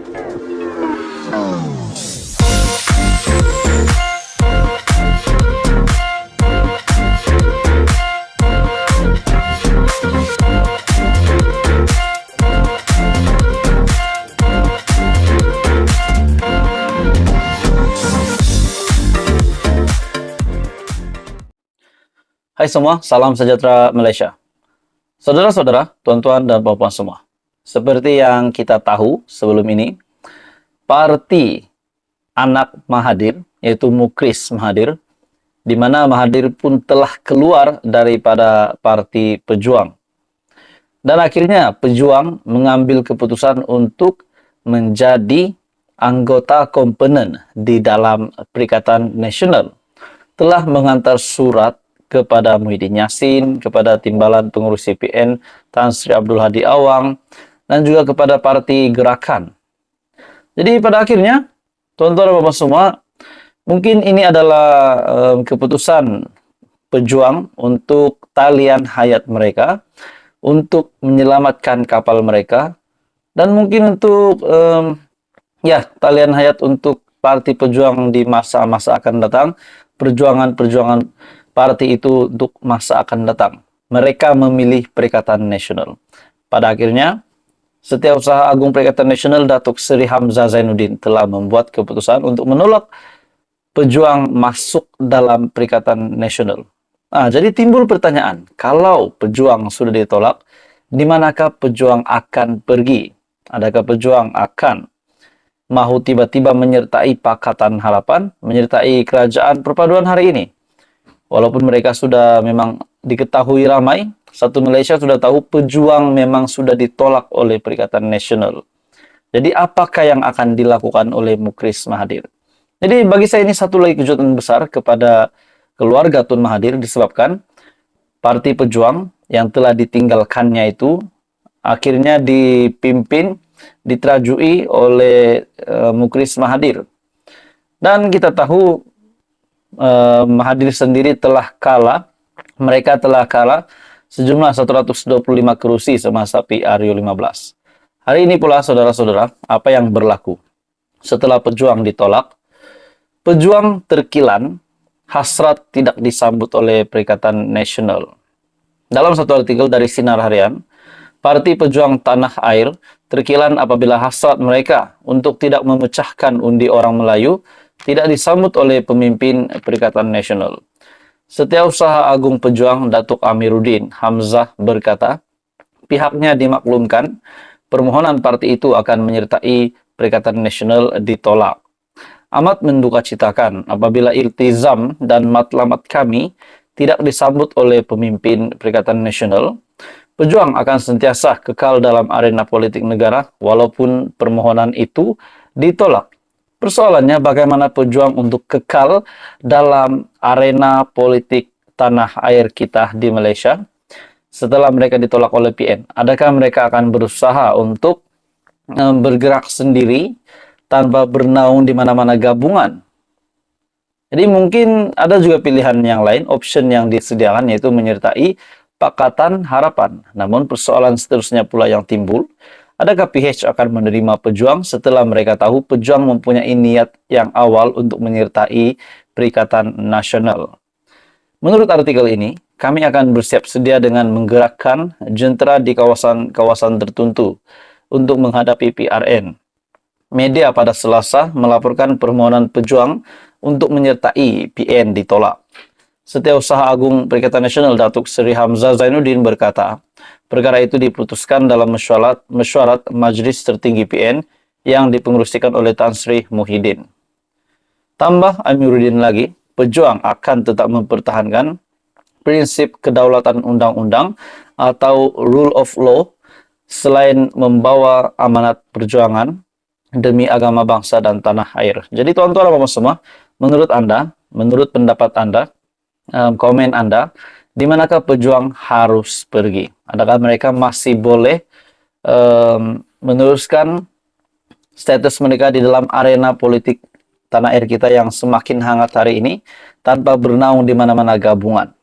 Hai semua, salam sejahtera Malaysia. Saudara-saudara, tuan-tuan dan puan-puan semua. Seperti yang kita tahu sebelum ini, parti anak Mahathir, yaitu Mukris Mahathir, di mana Mahathir pun telah keluar daripada Parti Pejuang. Dan akhirnya Pejuang mengambil keputusan untuk menjadi anggota komponen di dalam Perikatan Nasional. Telah mengantar surat kepada Muhyiddin Yassin, kepada Timbalan Pengurus CPN Tan Sri Abdul Hadi Awang, dan juga kepada Parti Gerakan. Jadi pada akhirnya, tuan-tuan dan puan-puan semua, mungkin ini adalah keputusan Pejuang untuk talian hayat mereka, untuk menyelamatkan kapal mereka, dan mungkin untuk talian hayat untuk Parti Pejuang di masa-masa akan datang, perjuangan-perjuangan parti itu untuk masa akan datang. Mereka memilih Perikatan Nasional. Pada akhirnya, Setiausaha Agung Perikatan Nasional Datuk Seri Hamzah Zainuddin telah membuat keputusan untuk menolak Pejuang masuk dalam Perikatan Nasional. Jadi timbul pertanyaan, kalau Pejuang sudah ditolak, di manakah Pejuang akan pergi? Adakah Pejuang akan mahu tiba-tiba menyertai Pakatan Harapan, menyertai Kerajaan Perpaduan hari ini? Walaupun mereka sudah memang diketahui ramai, satu Malaysia sudah tahu Pejuang memang sudah ditolak oleh Perikatan Nasional. Jadi apakah yang akan dilakukan oleh Mukris Mahathir? Jadi bagi saya ini satu lagi kejutan besar kepada keluarga Tun Mahathir, disebabkan Parti Pejuang yang telah ditinggalkannya itu akhirnya dipimpin, diterajui oleh Mukris Mahathir. Dan kita tahu Mahathir sendiri telah kalah, mereka telah kalah sejumlah 125 kerusi semasa PRU15. Hari ini pula saudara-saudara, apa yang berlaku? Setelah Pejuang ditolak, Pejuang terkilan, hasrat tidak disambut oleh Perikatan Nasional. Dalam satu artikel dari Sinar Harian, Parti Pejuang Tanah Air terkilan apabila hasrat mereka untuk tidak memecahkan undi orang Melayu tidak disambut oleh pemimpin Perikatan Nasional. Setiausaha Agung Pejuang Datuk Amiruddin Hamzah berkata, pihaknya dimaklumkan permohonan parti itu akan menyertai Perikatan Nasional ditolak. Amat mendukacitakan apabila iltizam dan matlamat kami tidak disambut oleh pemimpin Perikatan Nasional. Pejuang akan sentiasa kekal dalam arena politik negara walaupun permohonan itu ditolak. Persoalannya bagaimana Pejuang untuk kekal dalam arena politik tanah air kita di Malaysia setelah mereka ditolak oleh PN. Adakah mereka akan berusaha untuk bergerak sendiri tanpa bernaung di mana-mana gabungan? Jadi mungkin ada juga pilihan yang lain, option yang disediakan, yaitu menyertai Pakatan Harapan. Namun persoalan seterusnya pula yang timbul, adakah PH akan menerima Pejuang setelah mereka tahu Pejuang mempunyai niat yang awal untuk menyertai Perikatan Nasional? Menurut artikel ini, kami akan bersiap sedia dengan menggerakkan jentera di kawasan-kawasan tertentu untuk menghadapi PRN. Media pada Selasa melaporkan permohonan Pejuang untuk menyertai PN ditolak. Setiausaha Agung Perikatan Nasional Datuk Seri Hamzah Zainuddin berkata, perkara itu diputuskan dalam mesyuarat Majlis Tertinggi PN yang dipengerusikan oleh Tan Sri Muhyiddin. Tambah Amiruddin lagi, Pejuang akan tetap mempertahankan prinsip kedaulatan undang-undang atau rule of law selain membawa amanat perjuangan demi agama bangsa dan tanah air. Jadi tuan-tuan dan puan-puan semua, menurut Anda, menurut pendapat Anda, komen Anda, di manakah Pejuang harus pergi? Adakah mereka masih boleh meneruskan status mereka di dalam arena politik tanah air kita yang semakin hangat hari ini tanpa bernaung di mana-mana gabungan?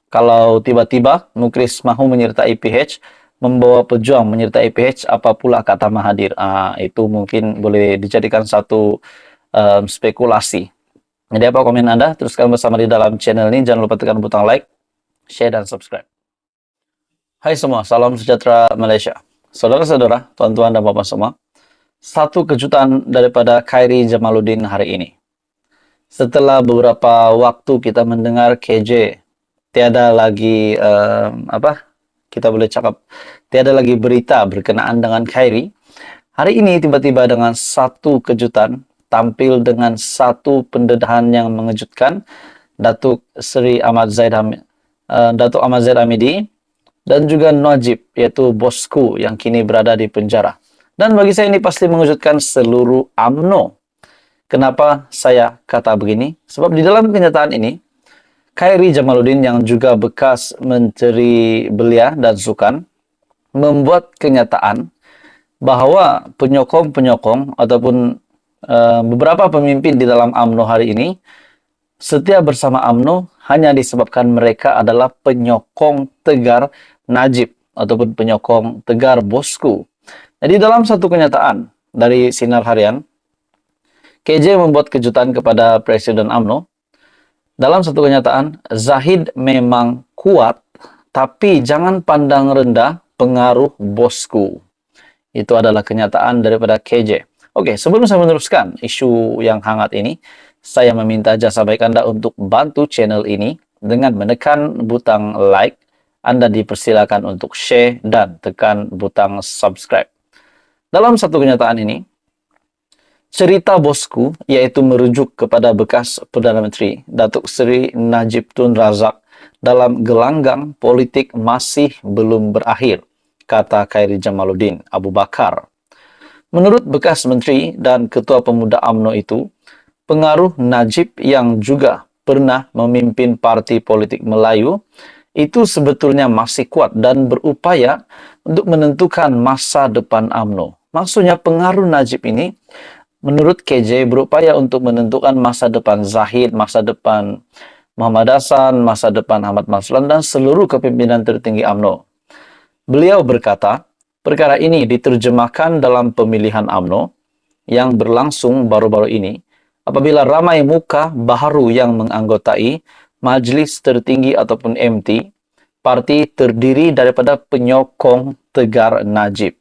Kalau tiba-tiba Mukris mahu menyertai PH, membawa pejuang menyertai PH, apa pula kata Mahathir? Itu mungkin boleh dijadikan satu spekulasi. Jadi apa komen Anda? Teruskan bersama di dalam channel ini. Jangan lupa tekan butang like, share, dan subscribe. Hai semua, salam sejahtera Malaysia. Saudara-saudara, tuan-tuan dan bapak semua, satu kejutan daripada Khairy Jamaluddin hari ini. Setelah beberapa waktu kita mendengar KJ, tiada lagi kita boleh cakap tiada lagi berita berkenaan dengan Khairy. Hari ini tiba-tiba dengan satu kejutan, tampil dengan satu pendedahan yang mengejutkan, Datuk Ahmad Zaid Hamidi dan juga Najib, yaitu bosku yang kini berada di penjara. Dan bagi saya ini pasti mengejutkan seluruh UMNO. Kenapa saya kata begini? Sebab di dalam kenyataan ini, Khairy Jamaluddin yang juga bekas Menteri Belia dan Sukan membuat kenyataan bahwa penyokong-penyokong ataupun beberapa pemimpin di dalam UMNO hari ini setia bersama UMNO hanya disebabkan mereka adalah penyokong tegar Najib ataupun penyokong tegar bosku. Jadi dalam satu kenyataan dari Sinar Harian, KJ membuat kejutan kepada Presiden UMNO. Dalam satu kenyataan, Zahid memang kuat, tapi jangan pandang rendah pengaruh bosku. Itu adalah kenyataan daripada KJ. Oke, sebelum saya meneruskan isu yang hangat ini, saya meminta jasa baik Anda untuk bantu channel ini dengan menekan butang like. Anda dipersilakan untuk share dan tekan butang subscribe. Dalam satu kenyataan ini, cerita bosku yaitu merujuk kepada bekas Perdana Menteri Datuk Seri Najib Tun Razak dalam gelanggang politik masih belum berakhir, kata Khairy Jamaluddin Abu Bakar. Menurut bekas Menteri dan Ketua Pemuda UMNO itu, pengaruh Najib yang juga pernah memimpin Parti Politik Melayu itu sebetulnya masih kuat dan berupaya untuk menentukan masa depan UMNO. Maksudnya pengaruh Najib ini menurut KJ berupaya untuk menentukan masa depan Zahid, masa depan Muhammad Hasan, masa depan Ahmad Maslan dan seluruh kepimpinan tertinggi UMNO. Beliau berkata, perkara ini diterjemahkan dalam pemilihan UMNO yang berlangsung baru-baru ini apabila ramai muka baharu yang menganggotai Majlis Tertinggi ataupun MT, parti terdiri daripada penyokong tegar Najib.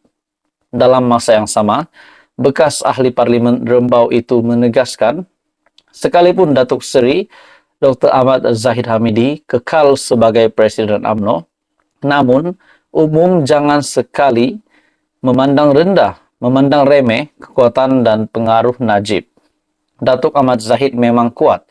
Dalam masa yang sama, bekas ahli parlimen Rembau itu menegaskan, sekalipun Datuk Seri Dr. Ahmad Zahid Hamidi kekal sebagai Presiden UMNO, namun umum jangan sekali memandang remeh kekuatan dan pengaruh Najib. Datuk Ahmad Zahid memang kuat,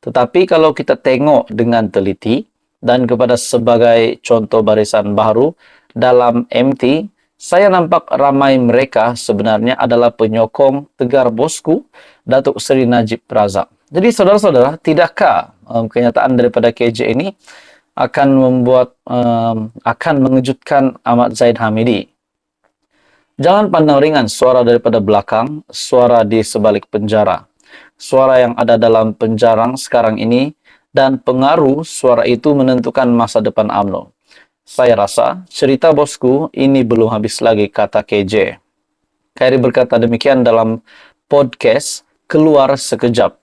tetapi kalau kita tengok dengan teliti dan kepada sebagai contoh barisan baru dalam MT, saya nampak ramai mereka sebenarnya adalah penyokong tegar bosku Datuk Seri Najib Razak. Jadi saudara-saudara, tidakkah kenyataan daripada KJ ini akan mengejutkan Ahmad Zaid Hamidi? Jangan pandang ringan suara daripada belakang, suara di sebalik penjara. Suara yang ada dalam penjara sekarang ini dan pengaruh suara itu menentukan masa depan UMNO. Saya rasa cerita bosku ini belum habis lagi, kata KJ. Khairy berkata demikian dalam podcast Keluar Sekejap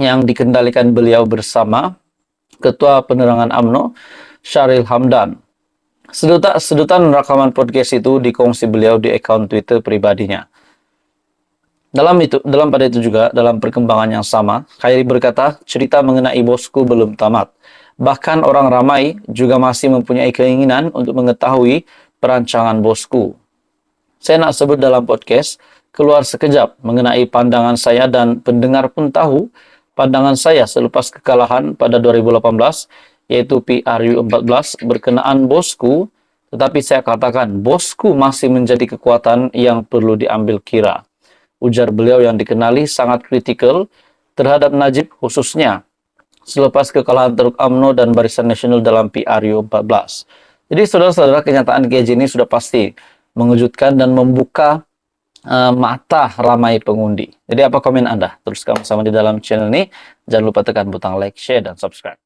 yang dikendalikan beliau bersama Ketua Penerangan UMNO Syahril Hamdan. Sedutan rakaman podcast itu dikongsi beliau di akaun Twitter pribadinya. Dalam perkembangan yang sama, Khairy berkata, cerita mengenai bosku belum tamat. Bahkan orang ramai juga masih mempunyai keinginan untuk mengetahui perancangan bosku. Saya nak sebut dalam podcast Keluar Sekejap mengenai pandangan saya dan pendengar pun tahu pandangan saya selepas kekalahan pada 2018, yaitu PRU 14 berkenaan bosku, tetapi saya katakan bosku masih menjadi kekuatan yang perlu diambil kira. Ujar beliau yang dikenali sangat kritikal terhadap Najib khususnya selepas kekalahan Teruk UMNO dan Barisan Nasional dalam PRU 14. Jadi saudara-saudara, kenyataan KJ ini sudah pasti mengejutkan dan membuka mata ramai pengundi. Jadi apa komen Anda? Teruskan bersama di dalam channel ini. Jangan lupa tekan butang like, share, dan subscribe.